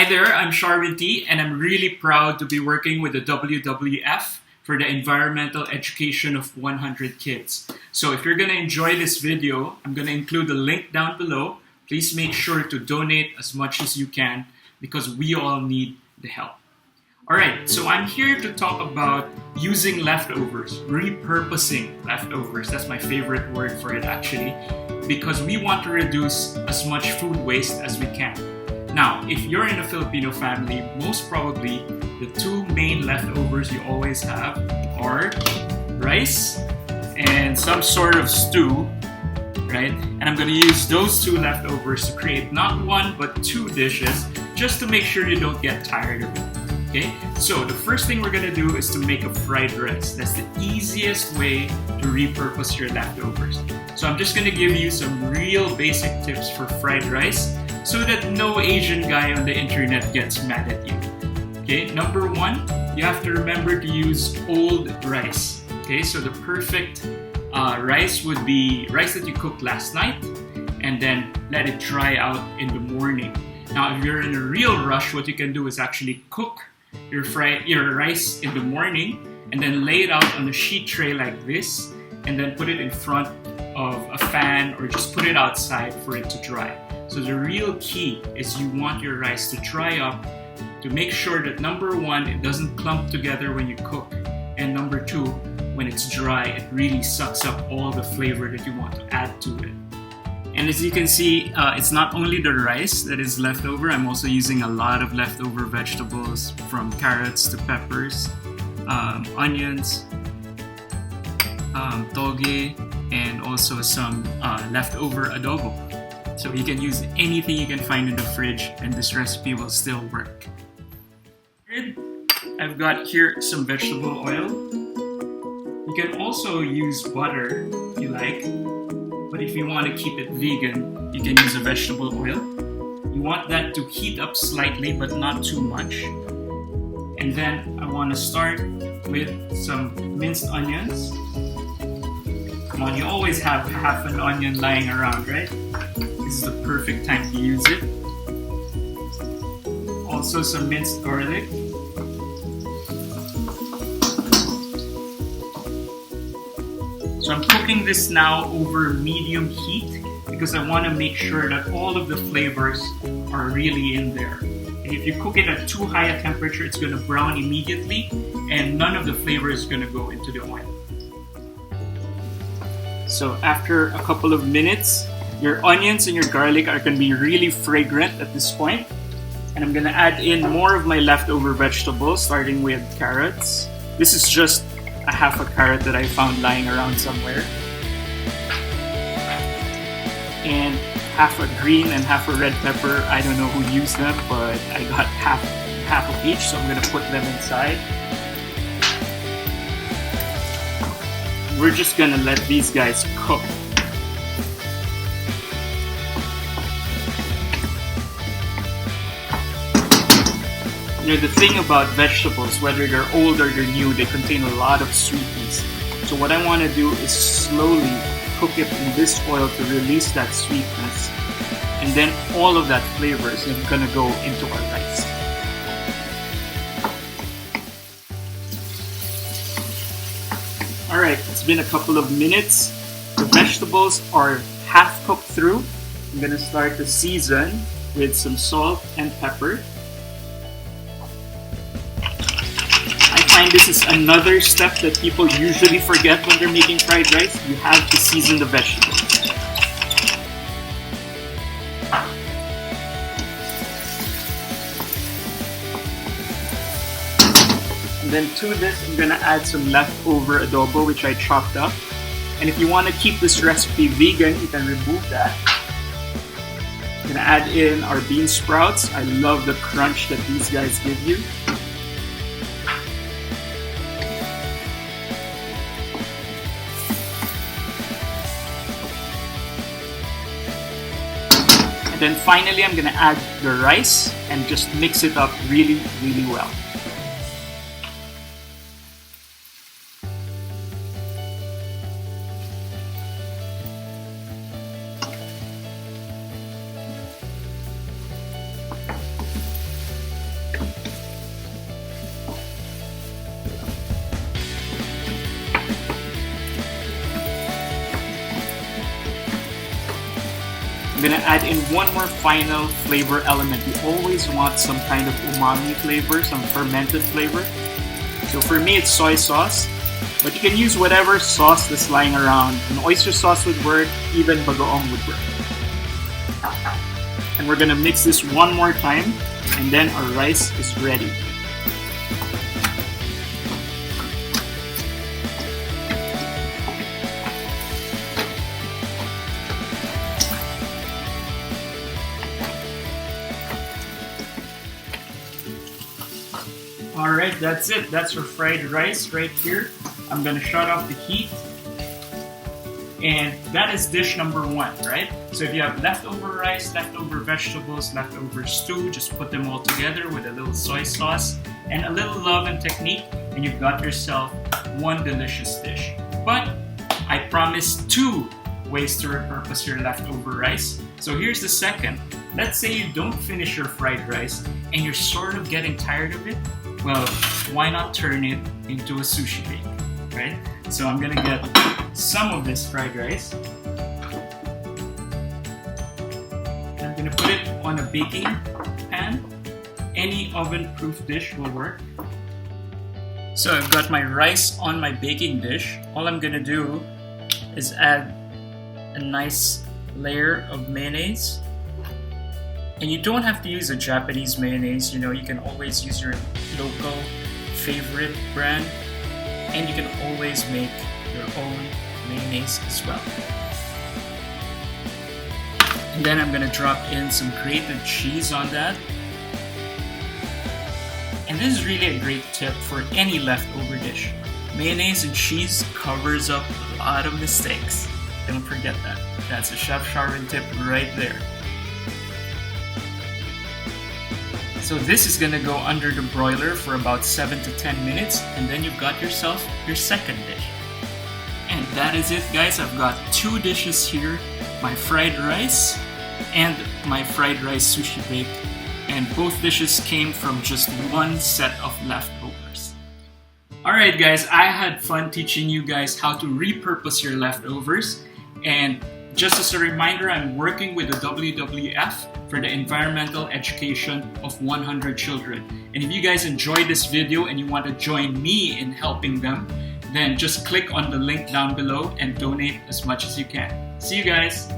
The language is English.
Hi there, I'm Sharwin and I'm really proud to be working with the WWF for the environmental education of 100 kids. So if you're going to enjoy this video, I'm going to include the link down below. Please make sure to donate as much as you can because we all need the help. Alright, so I'm here to talk about using leftovers, repurposing leftovers. That's my favorite word for it actually, because we want to reduce as much food waste as we can. Now, if you're in a Filipino family, most probably the two main leftovers you always have are rice and some sort of stew, right? And I'm going to use those two leftovers to create not one but two dishes just to make sure you don't get tired of it. Okay, so the first thing we're going to do is to make a fried rice. That's the easiest way to repurpose your leftovers. So I'm just going to give you some real basic tips for fried rice so that no Asian guy on the internet gets mad at you. Okay, number one, you have to remember to use old rice. Okay, so the perfect rice would be rice that you cooked last night and then let it dry out in the morning. Now, if you're in a real rush, what you can do is actually cook your rice in the morning and then lay it out on a sheet tray like this and then put it in front of a fan or just put it outside for it to dry. So the real key is you want your rice to dry up to make sure that number one, it doesn't clump together when you cook, and number two, when it's dry, it really sucks up all the flavor that you want to add to it. And as you can see, it's not only the rice that is left over. I'm also using a lot of leftover vegetables, from carrots to peppers, onions, toge, and also some leftover adobo. So you can use anything you can find in the fridge and this recipe will still work. I've got here some vegetable oil. You can also use butter if you like. But if you want to keep it vegan, you can use a vegetable oil. You want that to heat up slightly, but not too much. And then I want to start with some minced onions. Come on, you always have half an onion lying around, right? This is the perfect time to use it. Also some minced garlic. So I'm cooking this now over medium heat because I want to make sure that all of the flavors are really in there. And if you cook it at too high a temperature, it's going to brown immediately and none of the flavor is going to go into the oil. So after a couple of minutes, your onions and your garlic are going to be really fragrant at this point. And I'm going to add in more of my leftover vegetables, starting with carrots. This is just a half a carrot that I found lying around somewhere. And half a green and half a red pepper. I don't know who used them, but I got half of each, so I'm going to put them inside. We're just going to let these guys cook. You know, the thing about vegetables, whether they're old or they're new, they contain a lot of sweetness. So what I want to do is slowly cook it in this oil to release that sweetness. And then all of that flavor is going to go into our rice. Alright, it's been a couple of minutes. The vegetables are half cooked through. I'm going to start to season with some salt and pepper. I find this is another step that people usually forget when they're making fried rice. You have to season the vegetables. And then to this, I'm going to add some leftover adobo, which I chopped up. And if you want to keep this recipe vegan, you can remove that. I'm going to add in our bean sprouts. I love the crunch that these guys give you. Then finally, I'm gonna add the rice and just mix it up really, really well. gonna add in one more final flavor element. You always want some kind of umami flavor, some fermented flavor. So for me, it's soy sauce, but you can use whatever sauce that's lying around. An oyster sauce would work, even bagoong would work. And we're gonna mix this one more time, and then our rice is ready. Alright, that's it. That's our fried rice right here. I'm gonna shut off the heat. And that is dish number one, right? So if you have leftover rice, leftover vegetables, leftover stew, just put them all together with a little soy sauce and a little love and technique, and you've got yourself one delicious dish. But I promised 2 ways to repurpose your leftover rice. So here's the second. Let's say you don't finish your fried rice and you're sort of getting tired of it. Well, why not turn it into a sushi bake, right? So I'm gonna get some of this fried rice. I'm gonna put it on a baking pan. Any oven-proof dish will work. So I've got my rice on my baking dish. All I'm gonna do is add a nice layer of mayonnaise. And you don't have to use a Japanese mayonnaise, you can always use your local favorite brand, and you can always make your own mayonnaise as well. And then I'm gonna drop in some grated cheese on that. And this is really a great tip for any leftover dish. Mayonnaise and cheese covers up a lot of mistakes. Don't forget that. That's a Chef Sharwin tip right there. So this is gonna go under the broiler for about 7 to 10 minutes, and then you've got yourself your second dish. And that is it, guys. I've got 2 dishes here, my fried rice and my fried rice sushi bake. And both dishes came from just one set of leftovers. Alright guys, I had fun teaching you guys how to repurpose your leftovers. And just as a reminder, I'm working with the WWF for the environmental education of 100 children. And if you guys enjoyed this video and you want to join me in helping them, then just click on the link down below and donate as much as you can. See you guys!